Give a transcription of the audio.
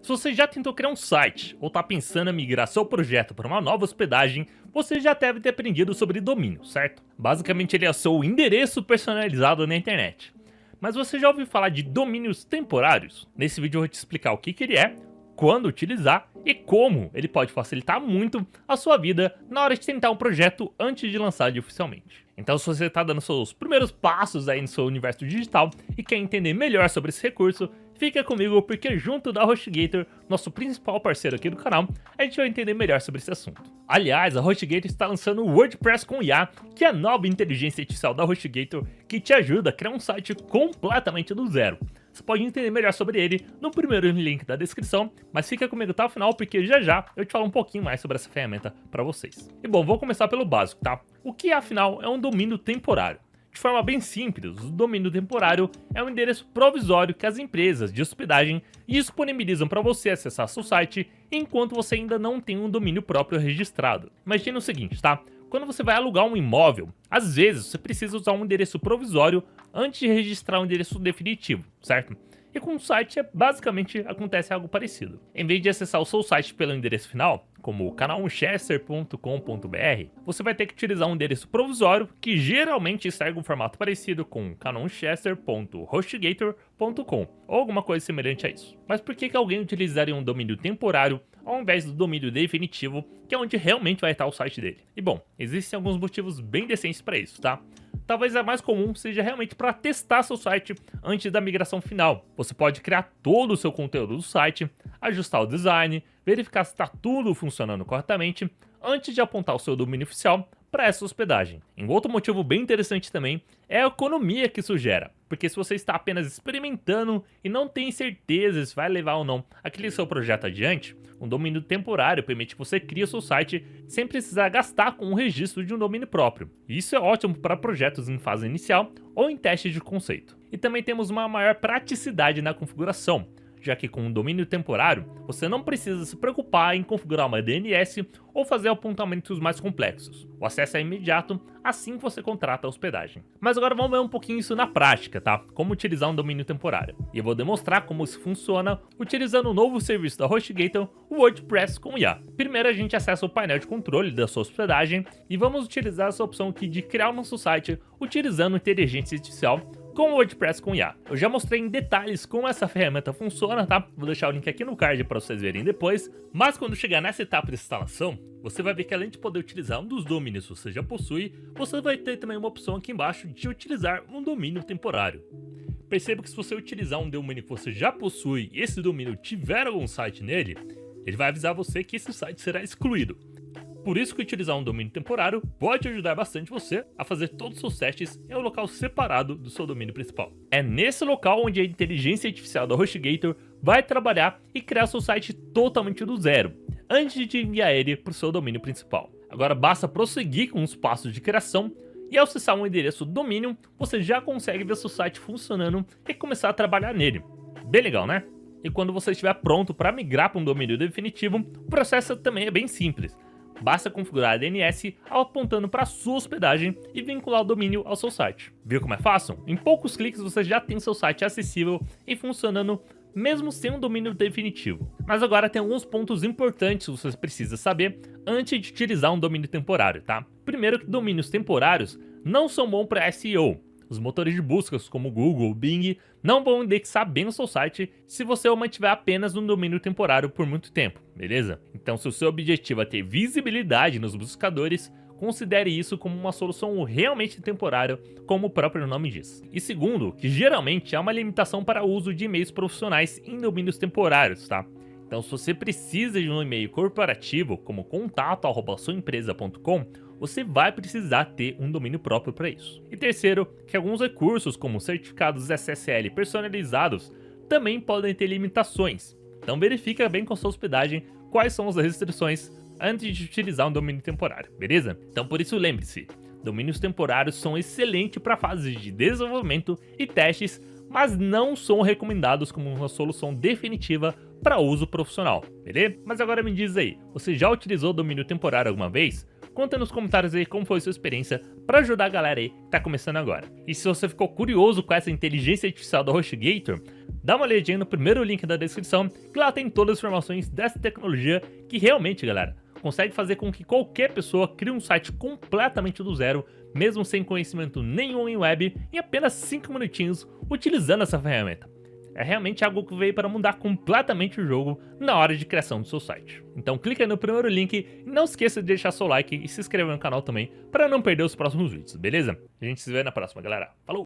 Se você já tentou criar um site ou está pensando em migrar seu projeto para uma nova hospedagem, você já deve ter aprendido sobre domínio, certo? Basicamente ele é o seu endereço personalizado na internet. Mas você já ouviu falar de domínios temporários? Nesse vídeo eu vou te explicar o que ele é, quando utilizar e como ele pode facilitar muito a sua vida na hora de tentar um projeto antes de lançar ele oficialmente. Então, se você está dando seus primeiros passos aí no seu universo digital e quer entender melhor sobre esse recurso, fica comigo porque junto da HostGator, nosso principal parceiro aqui do canal, a gente vai entender melhor sobre esse assunto. Aliás, a HostGator está lançando o WordPress com IA, que é a nova inteligência artificial da HostGator que te ajuda a criar um site completamente do zero. Você pode entender melhor sobre ele no primeiro link da descrição, mas fica comigo até o final porque já eu te falo um pouquinho mais sobre essa ferramenta para vocês. E bom, vou começar pelo básico, tá? O que afinal é um domínio temporário? De forma bem simples, o domínio temporário é um endereço provisório que as empresas de hospedagem disponibilizam para você acessar seu site enquanto você ainda não tem um domínio próprio registrado. Imagina o seguinte, tá? Quando você vai alugar um imóvel, às vezes você precisa usar um endereço provisório antes de registrar um endereço definitivo, certo? E com o site, basicamente, acontece algo parecido. Em vez de acessar o seu site pelo endereço final, como canonchester.com.br, você vai ter que utilizar um endereço provisório que geralmente segue um formato parecido com canonchester.hostgator.com ou alguma coisa semelhante a isso. Mas por que alguém utilizaria um domínio temporário ao invés do domínio definitivo, que é onde realmente vai estar o site dele? E bom, existem alguns motivos bem decentes para isso, tá? Talvez a mais comum seja realmente para testar seu site antes da migração final. Você pode criar todo o seu conteúdo do site, ajustar o design, verificar se está tudo funcionando corretamente antes de apontar o seu domínio oficial para essa hospedagem. Um outro motivo bem interessante também é a economia que isso gera, porque se você está apenas experimentando e não tem certeza se vai levar ou não aquele seu projeto adiante, um domínio temporário permite que você crie o seu site sem precisar gastar com o registro de um domínio próprio. E isso é ótimo para projetos em fase inicial ou em teste de conceito. E também temos uma maior praticidade na configuração, já que com um domínio temporário, você não precisa se preocupar em configurar uma DNS ou fazer apontamentos mais complexos. O acesso é imediato assim que você contrata a hospedagem. Mas agora vamos ver um pouquinho isso na prática, tá? Como utilizar um domínio temporário. E eu vou demonstrar como isso funciona utilizando o novo serviço da HostGator, o WordPress com IA. Primeiro a gente acessa o painel de controle da sua hospedagem e vamos utilizar essa opção aqui de criar o nosso site utilizando inteligência artificial com o WordPress com IA. Eu já mostrei em detalhes como essa ferramenta funciona, tá? Vou deixar o link aqui no card para vocês verem depois. Mas quando chegar nessa etapa de instalação, você vai ver que além de poder utilizar um dos domínios que você já possui, você vai ter também uma opção aqui embaixo de utilizar um domínio temporário. Perceba que se você utilizar um domínio que você já possui e esse domínio tiver algum site nele, ele vai avisar você que esse site será excluído. Por isso que utilizar um domínio temporário pode ajudar bastante você a fazer todos os seus testes em um local separado do seu domínio principal. É nesse local onde a inteligência artificial da HostGator vai trabalhar e criar seu site totalmente do zero, antes de enviar ele para o seu domínio principal. Agora basta prosseguir com os passos de criação e ao acessar um endereço domínio, você já consegue ver seu site funcionando e começar a trabalhar nele. Bem legal, né? E quando você estiver pronto para migrar para um domínio definitivo, o processo também é bem simples. Basta configurar a DNS apontando para a sua hospedagem e vincular o domínio ao seu site. Viu como é fácil? Em poucos cliques você já tem seu site acessível e funcionando mesmo sem um domínio definitivo. Mas agora tem alguns pontos importantes que você precisa saber antes de utilizar um domínio temporário, tá? Primeiro que domínios temporários não são bons para SEO. Os motores de buscas como Google, Bing não vão indexar bem o seu site se você o mantiver apenas no domínio temporário por muito tempo, beleza? Então se o seu objetivo é ter visibilidade nos buscadores, considere isso como uma solução realmente temporária, como o próprio nome diz. E segundo, que geralmente há uma limitação para o uso de e-mails profissionais em domínios temporários, tá? Então se você precisa de um e-mail corporativo como contato@suaempresa.com, você vai precisar ter um domínio próprio para isso. E terceiro, que alguns recursos como certificados SSL personalizados também podem ter limitações. Então verifica bem com a sua hospedagem quais são as restrições antes de utilizar um domínio temporário, beleza? Então por isso lembre-se, domínios temporários são excelentes para fases de desenvolvimento e testes, mas não são recomendados como uma solução definitiva para uso profissional, beleza? Mas agora me diz aí, você já utilizou domínio temporário alguma vez? Conta nos comentários aí como foi sua experiência para ajudar a galera aí que tá começando agora. E se você ficou curioso com essa inteligência artificial da HostGator, dá uma olhadinha no primeiro link da descrição, que lá tem todas as informações dessa tecnologia que realmente, galera, consegue fazer com que qualquer pessoa crie um site completamente do zero, mesmo sem conhecimento nenhum em web, em apenas 5 minutinhos utilizando essa ferramenta. É realmente algo que veio para mudar completamente o jogo na hora de criação do seu site. Então clica aí no primeiro link e não esqueça de deixar seu like e se inscrever no canal também para não perder os próximos vídeos, beleza? A gente se vê na próxima, galera. Falou!